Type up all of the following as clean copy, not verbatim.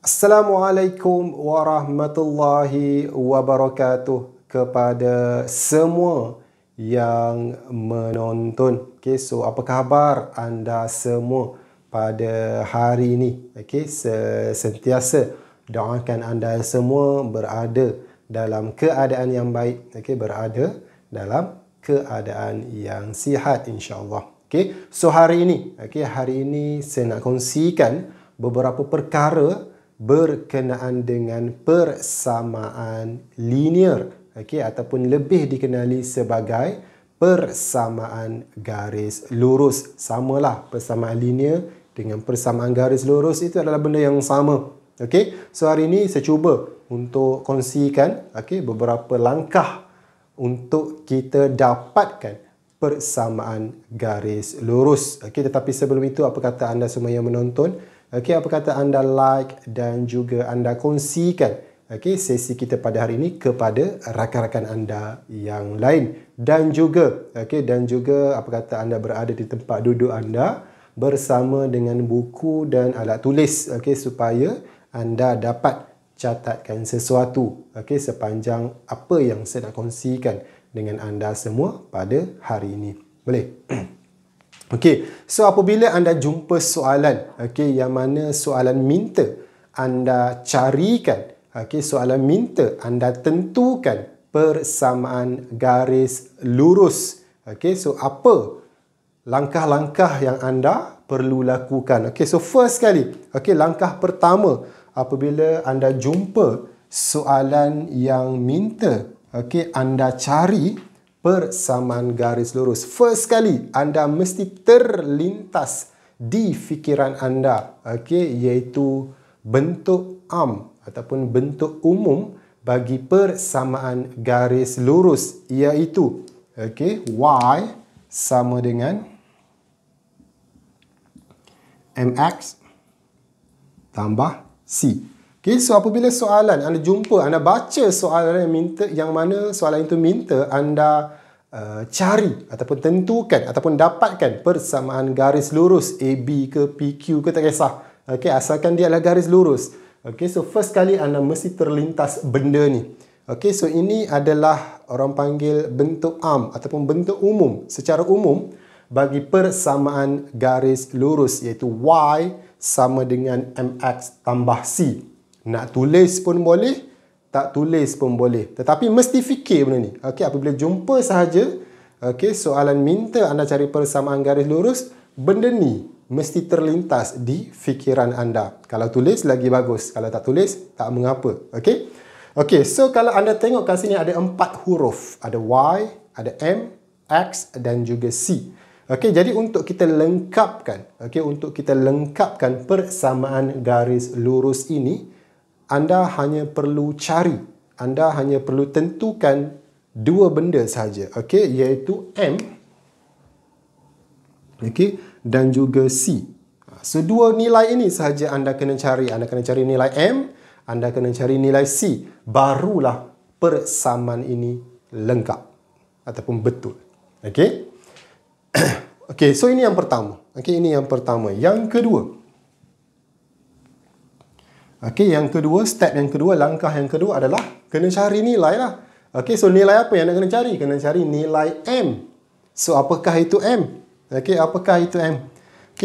Assalamualaikum warahmatullahi wabarakatuh kepada semua yang menonton. Okay, so apa khabar anda semua pada hari ini? Okay, sentiasa doakan anda semua berada dalam keadaan yang baik. Okay, berada dalam keadaan yang sihat insya-Allah. Okay, so hari ini saya nak kongsikan beberapa perkara berkenaan dengan persamaan linear, ataupun lebih dikenali sebagai persamaan garis lurus. Samalah, persamaan linear dengan persamaan garis lurus itu adalah benda yang sama. So hari ini saya cuba untuk kongsikan beberapa langkah untuk kita dapatkan persamaan garis lurus. Tetapi sebelum itu, apa kata anda semua yang menonton? Apa kata anda like dan juga anda kongsikan sesi kita pada hari ini kepada rakan-rakan anda yang lain. Dan juga apa kata anda berada di tempat duduk anda bersama dengan buku dan alat tulis supaya anda dapat catatkan sesuatu sepanjang apa yang saya nak kongsikan dengan anda semua pada hari ini. Boleh? So apabila anda jumpa soalan yang mana soalan minta anda carikan, soalan minta anda tentukan persamaan garis lurus. So apa langkah-langkah yang anda perlu lakukan? So first sekali, langkah pertama apabila anda jumpa soalan yang minta anda cari persamaan garis lurus, first sekali anda mesti terlintas di fikiran anda iaitu bentuk am ataupun bentuk umum bagi persamaan garis lurus, iaitu y sama dengan mx tambah c. So apabila soalan anda jumpa, anda baca soalan yang mana soalan itu minta anda cari ataupun tentukan ataupun dapatkan persamaan garis lurus AB ke PQ ke, tak kisah. Asalkan dia adalah garis lurus. So first kali anda mesti terlintas benda ni. So ini adalah orang panggil bentuk am ataupun bentuk umum, secara umum bagi persamaan garis lurus, iaitu Y sama dengan MX tambah C. Nak tulis pun boleh, tak tulis pun boleh. Tetapi mesti fikir benda ni. Apabila jumpa sahaja soalan minta anda cari persamaan garis lurus, benda ni mesti terlintas di fikiran anda. Kalau tulis lagi bagus, kalau tak tulis tak mengapa. So kalau anda tengok kat sini ada 4 huruf. Ada Y, ada M, X dan juga C. Jadi untuk kita lengkapkan persamaan garis lurus ini, anda hanya perlu cari, anda hanya perlu tentukan dua benda sahaja, iaitu M dan juga C. So dua nilai ini sahaja anda kena cari. Anda kena cari nilai M, anda kena cari nilai C. Barulah persamaan ini lengkap ataupun betul. So ini yang pertama. Yang kedua, step yang kedua, langkah yang kedua adalah kena cari nilai lah. So nilai apa yang nak kena cari? Kena cari nilai M. So apakah itu M? Apakah itu M?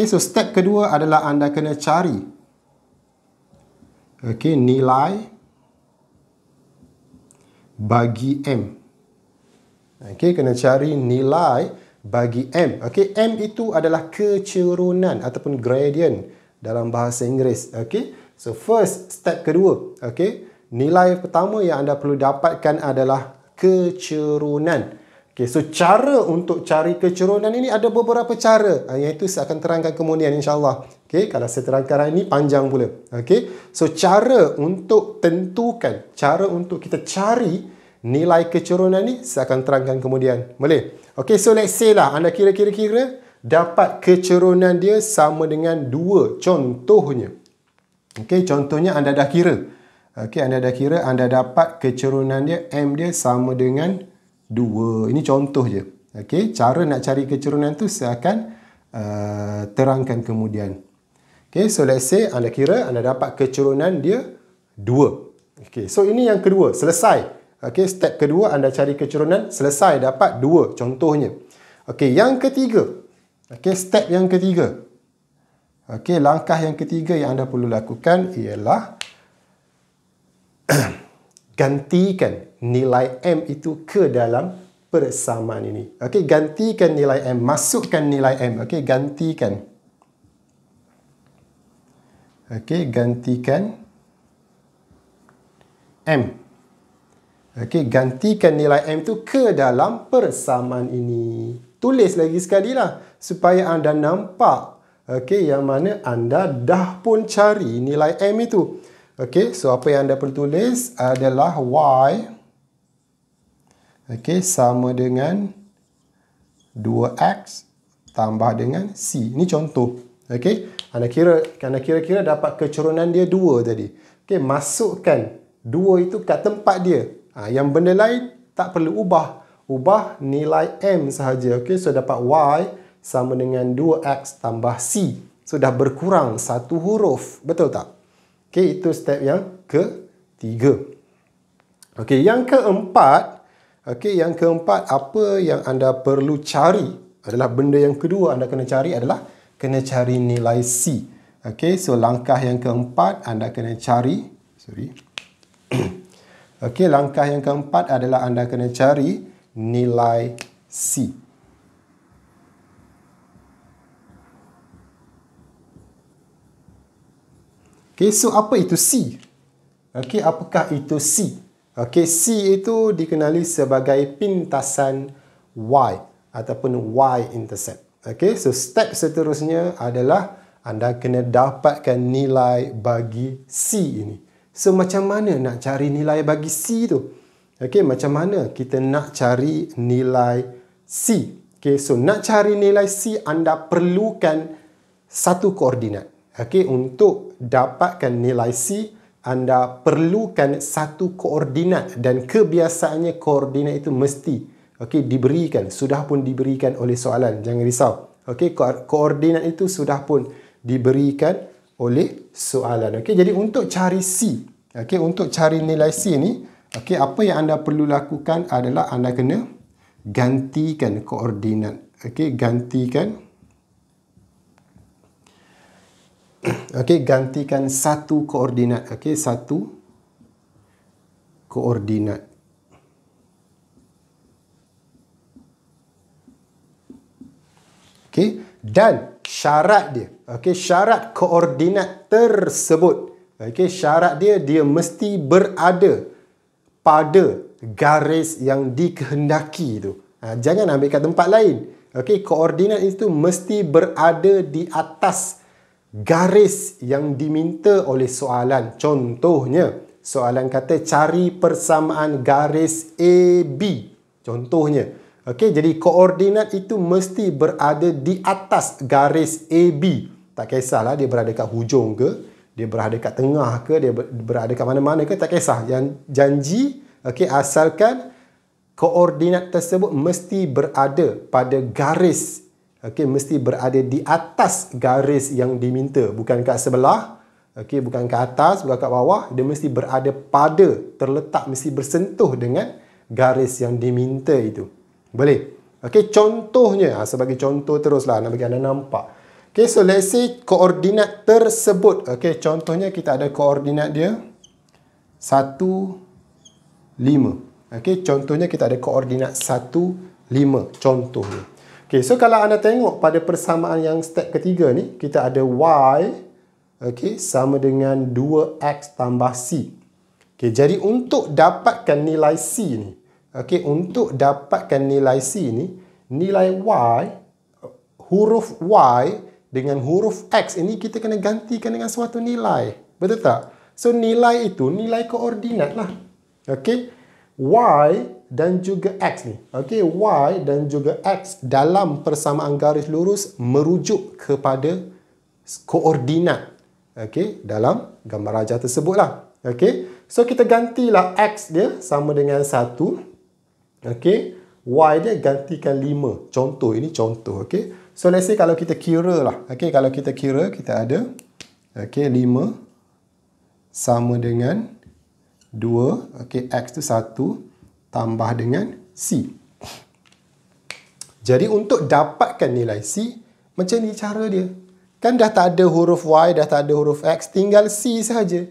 So step kedua adalah anda kena cari nilai bagi M. Kena cari nilai bagi M. M itu adalah kecerunan ataupun gradient dalam bahasa Inggeris. So first, step kedua, nilai pertama yang anda perlu dapatkan adalah kecerunan. So cara untuk cari kecerunan ini ada beberapa cara, yang itu saya akan terangkan kemudian insya-Allah. Kalau saya terangkan hari ini panjang pula. So cara untuk tentukan, cara untuk kita cari nilai kecerunan ni saya akan terangkan kemudian. Boleh? So let's say lah anda kira dapat kecerunan dia sama dengan 2. Contohnya. Contohnya anda dah kira. Anda dapat kecerunan dia, M dia sama dengan 2. Ini contoh je. Cara nak cari kecerunan tu saya akan terangkan kemudian. Okay, so let's say anda kira anda dapat kecurunan dia 2. Okay, so ini yang kedua, selesai. Okay, step kedua anda cari kecurunan, selesai, dapat 2 contohnya. Okay, yang ketiga. Okay, step yang ketiga. Okay, langkah yang ketiga yang anda perlu lakukan ialah gantikan nilai M itu ke dalam persamaan ini. Okey, gantikan nilai M, masukkan nilai M. Okey, gantikan. Okey, gantikan M. Okey, gantikan nilai M itu ke dalam persamaan ini. Tulis lagi sekali lah supaya anda nampak okey yang mana anda dah pun cari nilai M itu. Okey, so apa yang anda perlu tulis adalah Y okey sama dengan 2X tambah dengan C. Ini contoh. Okey, anda kira-kira dapat kecurunan dia 2 tadi. Okey, masukkan 2 itu kat tempat dia. Yang benda lain tak perlu ubah. Ubah nilai M sahaja. Okey, so dapat Y sama dengan 2X tambah C. So dah berkurang satu huruf. Betul tak? Okey, itu step yang ketiga. Okey, yang keempat. Okey, yang keempat apa yang anda perlu cari adalah benda yang kedua anda kena cari adalah kena cari nilai C. Okey, so langkah yang keempat anda kena cari, Okey, langkah yang keempat adalah anda kena cari nilai C. Okey, so apa itu C? Okey, apakah itu C? Okey, C itu dikenali sebagai pintasan Y ataupun Y-intercept. Okey, so step seterusnya adalah anda kena dapatkan nilai bagi C ini. So, macam mana nak cari nilai bagi C tu? Okey, macam mana kita nak cari nilai C? Okey, so nak cari nilai C anda perlukan satu koordinat. Okey, untuk dapatkan nilai C, anda perlukan satu koordinat dan kebiasaannya koordinat itu mesti diberikan, sudah pun diberikan oleh soalan. Jangan risau. Okey, koordinat itu sudah pun diberikan oleh soalan. Okey, jadi untuk cari C, untuk cari nilai C ni, apa yang anda perlu lakukan adalah anda kena gantikan koordinat. Gantikan satu koordinat. Satu koordinat. Dan syarat dia. Syarat koordinat tersebut. Syarat dia mesti berada pada garis yang dikehendaki tu. Jangan ambil kat tempat lain. Koordinat itu mesti berada di atas garis yang diminta oleh soalan. Contohnya, soalan kata cari persamaan garis AB. Contohnya. Jadi koordinat itu mesti berada di atas garis AB. Tak kisahlah dia berada kat hujung ke, dia berada kat tengah ke, dia berada kat mana-mana ke, tak kisah. Yang janji, asalkan koordinat tersebut mesti berada pada garis. Mesti berada di atas garis yang diminta. Bukan kat sebelah, bukan kat atas, bukan kat bawah. Dia mesti berada pada, terletak, mesti bersentuh dengan garis yang diminta itu. Boleh? Contohnya, sebagai contoh teruslah, nak bagi anda nampak. So let's say koordinat tersebut. Contohnya kita ada koordinat dia 1, 5. Contohnya kita ada koordinat 1, 5. Contohnya. So kalau anda tengok pada persamaan yang step ketiga ni, kita ada Y sama dengan 2X tambah C. Jadi untuk dapatkan nilai C ni, untuk dapatkan nilai C ni, nilai Y, huruf Y dengan huruf X ini kita kena gantikan dengan suatu nilai. Betul tak? So nilai itu nilai koordinat lah. Y dan juga X ni. Y dan juga X dalam persamaan garis lurus merujuk kepada koordinat. Dalam gambar rajah tersebut lah. So kita gantilah X dia sama dengan 1. Y dia gantikan 5. Contoh, ini contoh. So let's say kalau kita kira lah. Kalau kita kira, kita ada Okey, 5 sama dengan 2. Okey, X tu 1 tambah dengan C. Jadi untuk dapatkan nilai C, macam ni cara dia. Kan dah tak ada huruf Y, dah tak ada huruf X, tinggal C sahaja.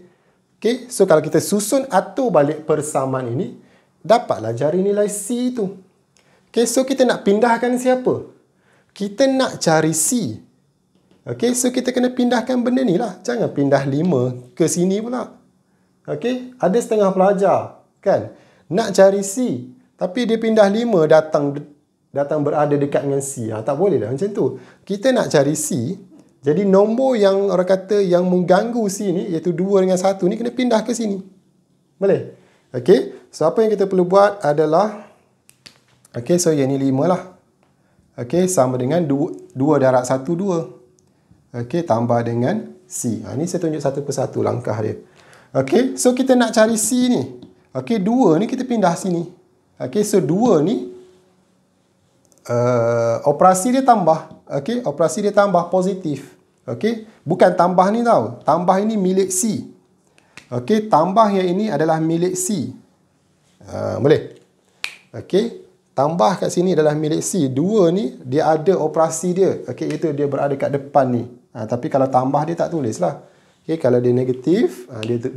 Okey, so kalau kita susun atur balik persamaan ini, dapatlah cari nilai C tu. Okey, so kita nak pindahkan siapa? Kita nak cari C. Okey, so kita kena pindahkan benda ni lah. Jangan pindah 5 ke sini pula. Okey, ada setengah pelajar kan nak cari C, tapi dia pindah 5 datang berada dekat dengan C. Tak boleh dah macam tu. Kita nak cari C, jadi nombor yang orang kata yang mengganggu C ni, iaitu 2 dengan 1 ni, kena pindah ke sini. Boleh? Okey, so apa yang kita perlu buat adalah, okey, so yang ni 5 lah. Okey, sama dengan 2 darab 1, 2. Okey, tambah dengan C. Ni saya tunjuk satu persatu langkah dia. Okey, so kita nak cari C ni. Okey, 2 ni kita pindah sini. Okey, so 2 ni operasi dia tambah. Okey, operasi dia tambah positif. Okey, bukan tambah ni tau. Tambah ini milik C. Okey, tambah yang ini adalah milik C. Boleh? Okey, tambah kat sini adalah milik C. 2 ni dia ada operasi dia. Okey, itu dia berada kat depan ni. Tapi kalau tambah dia tak tulis lah. Okay, kalau dia negatif,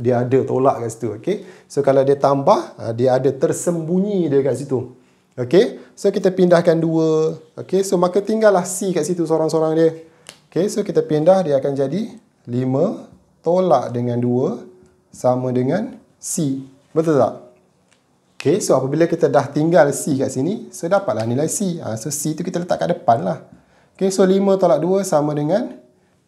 dia ada tolak kat situ. Okay. So kalau dia tambah, dia ada tersembunyi dia kat situ. Okay. So kita pindahkan 2. Okay. So maka tinggallah C kat situ sorang-sorang dia. Okay. So kita pindah, dia akan jadi 5 tolak dengan 2 sama dengan C. Betul tak? Okay. So apabila kita dah tinggal C kat sini, so dapatlah nilai C. So C tu kita letak kat depan lah. Okay. So 5 tolak 2 sama dengan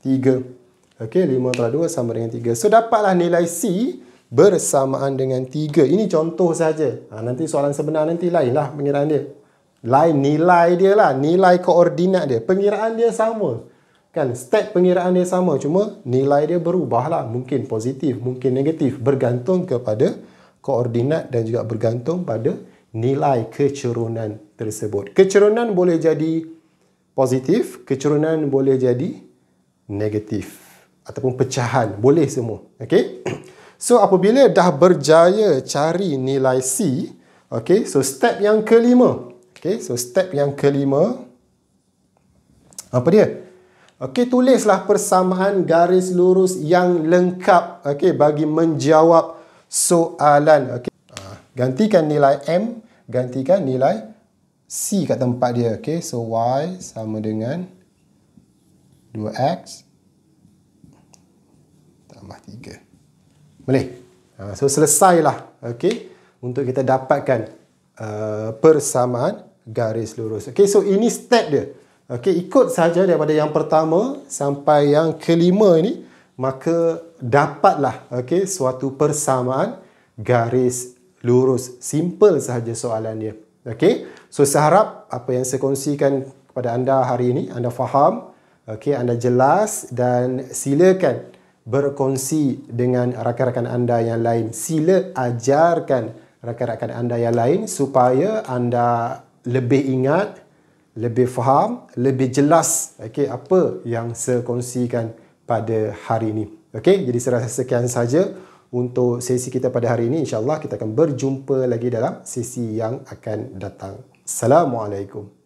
3. Okey, 5 tolak 2 sama dengan 3. So, dapatlah nilai C bersamaan dengan 3. Ini contoh saja. Nanti soalan sebenar nanti lain lah pengiraan dia. Lain nilai dia lah. Nilai koordinat dia. Pengiraan dia sama. Kan, step pengiraan dia sama. Cuma nilai dia berubah lah. Mungkin positif, mungkin negatif. Bergantung kepada koordinat dan juga bergantung pada nilai kecerunan tersebut. Kecerunan boleh jadi positif. Kecerunan boleh jadi negatif ataupun pecahan, boleh semua. Okey, so apabila dah berjaya cari nilai C, okey, so step yang kelima. Okey, so step yang kelima apa dia? Okey, tulislah persamaan garis lurus yang lengkap, okey, bagi menjawab soalan. Okey, gantikan nilai M, gantikan nilai C kat tempat dia. Okey, so Y sama dengan 2X tambah 3. Boleh? So, selesailah. Okay? Untuk kita dapatkan persamaan garis lurus. Okay, so ini step dia. Okay, ikut saja daripada yang pertama sampai yang kelima ini, maka dapatlah okay, suatu persamaan garis lurus. Simple sahaja soalan dia. Okay? So, saya harap apa yang saya kongsikan kepada anda hari ini, anda faham. Okey, anda jelas dan silakan berkongsi dengan rakan-rakan anda yang lain. Sila ajarkan rakan-rakan anda yang lain supaya anda lebih ingat, lebih faham, lebih jelas okey, apa yang saya kongsikan pada hari ini. Okey, jadi saya rasa sekian saja untuk sesi kita pada hari ini. InsyaAllah kita akan berjumpa lagi dalam sesi yang akan datang. Assalamualaikum.